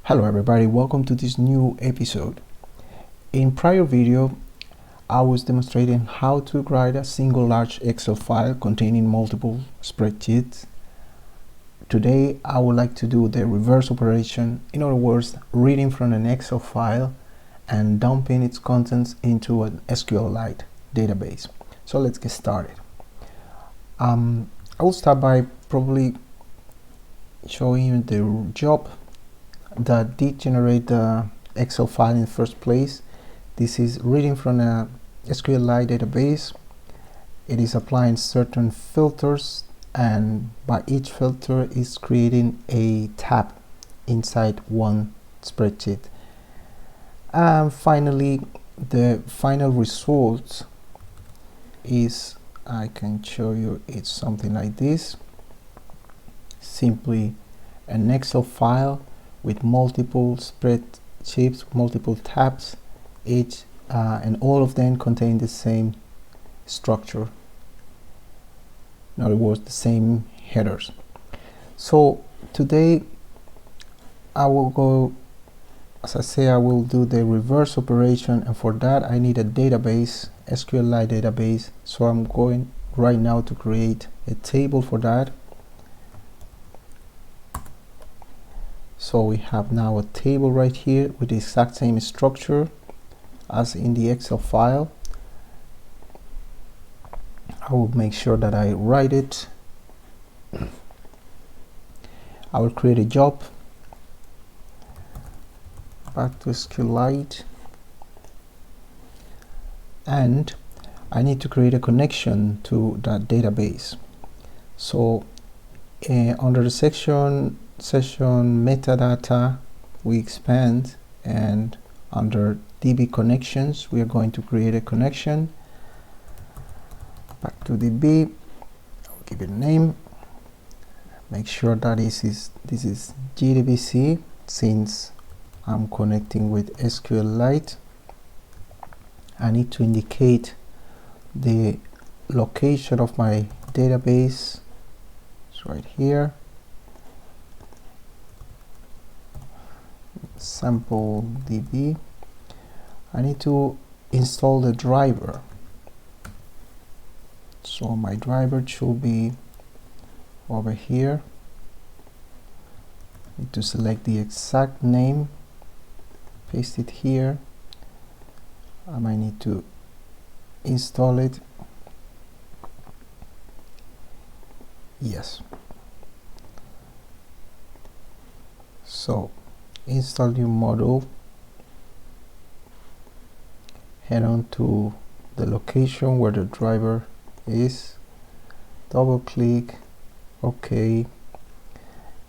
Hello everybody, welcome to this new episode. In prior video, I was demonstrating how to write a single large Excel file containing multiple spreadsheets. Today, I would like to do the reverse operation, in other words, reading from an Excel file and dumping its contents into an SQLite database. So let's get started. I will start by probably showing you the job that did generate the Excel file in the first place. This is reading from a SQLite database. It is applying certain filters, and by each filter is creating a tab inside one spreadsheet. And finally, the final result is, I can show you, it's something like this. Simply an Excel file with multiple spreadsheets, multiple tabs, each and all of them contain the same structure. In other words, the same headers. So today I will go, as I say, I will do the reverse operation, and for that I need a database, SQLite database. So I'm going right now to create a table for that. So we have now a table right here with the exact same structure as in the Excel file. I will make sure that I write it. I will create a job. Back to SQLite. And I need to create a connection to that database. So under the session metadata, we expand, and under DB connections we are going to create a connection. Back to DB, I'll give it a name. Make sure that this is GDBC, since I'm connecting with SQLite. I need to indicate the location of my database. It's right here. Sample DB. I need to install the driver. So my driver should be over here. Need to select the exact name, paste it here. I might need to install it. Yes. So install new module, head on to the location where the driver is, double click, OK,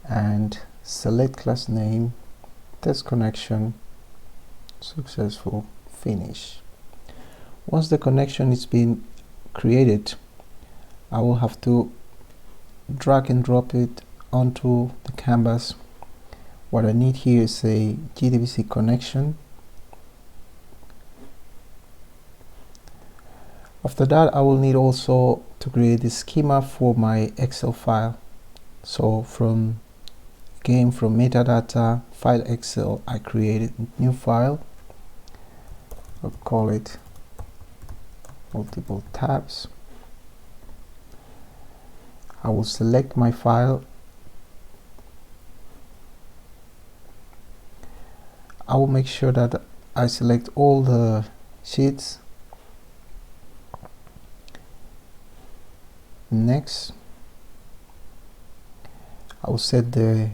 and select class name, test connection, successful, finish. Once the connection is being created, I will have to drag and drop it onto the canvas. What I need here is a GDBC connection. After that, I will need also to create the schema for my Excel file. So from metadata, file Excel, I created a new file. I'll call it multiple tabs. I will select my file. I will make sure that I select all the sheets. Next, I will set the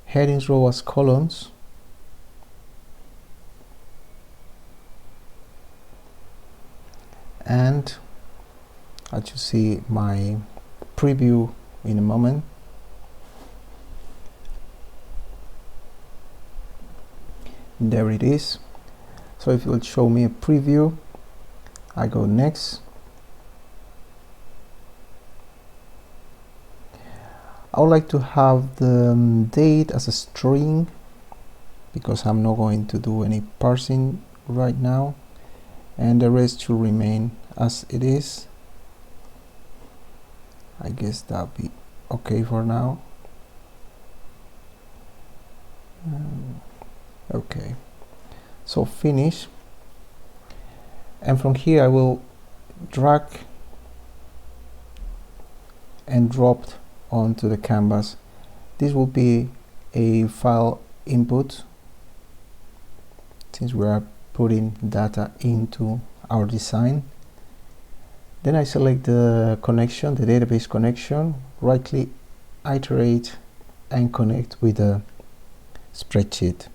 headings row as columns. And I should see my preview in a moment. There it is. So if it will show me a preview, I go next. I would like to have the date as a string, because I'm not going to do any parsing right now, and the rest should remain as it is. I guess that'll be okay for now. Okay, so finish, and from here I will drag and drop onto the canvas. This will be a file input, since we are putting data into our design. Then I select the connection, the database connection, right click, iterate, and connect with the spreadsheet.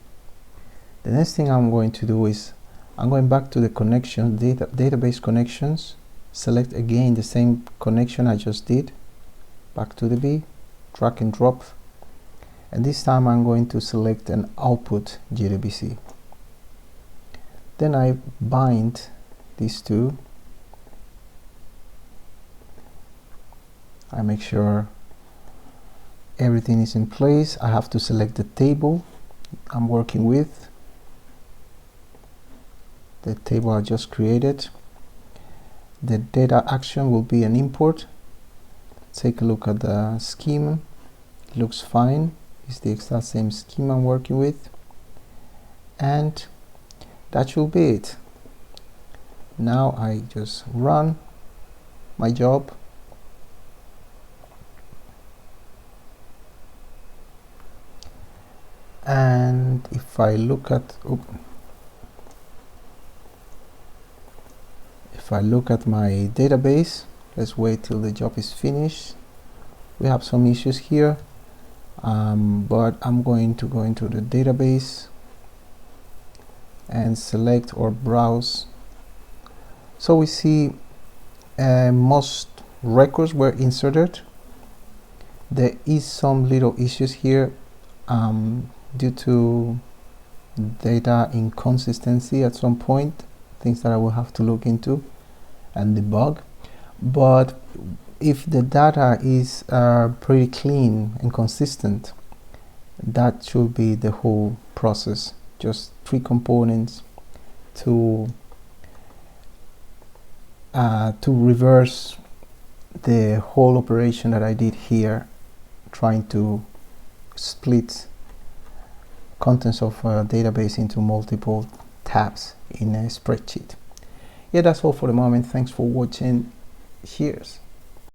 The next thing I'm going to do is I'm going back to the connection, database connections, select again the same connection I just did, back to the V, drag and drop, and this time I'm going to select an output JDBC. Then I bind these two. I make sure everything is in place. I have to select the table I'm working with, the table I just created. The data action will be an import. Take a look at the schema. It looks fine. It's the exact same schema I'm working with, and that should be it. Now I just run my job. And if I look at my database, let's wait till the job is finished. We have some issues here, but I'm going to go into the database and select or browse. So we see most records were inserted. There is some little issues here due to data inconsistency at some point, things that I will have to look into and debug. But if the data is pretty clean and consistent, that should be the whole process. Just 3 components to reverse the whole operation that I did here, trying to split contents of a database into multiple tabs in a spreadsheet. Yeah, that's all for the moment. Thanks for watching. Cheers.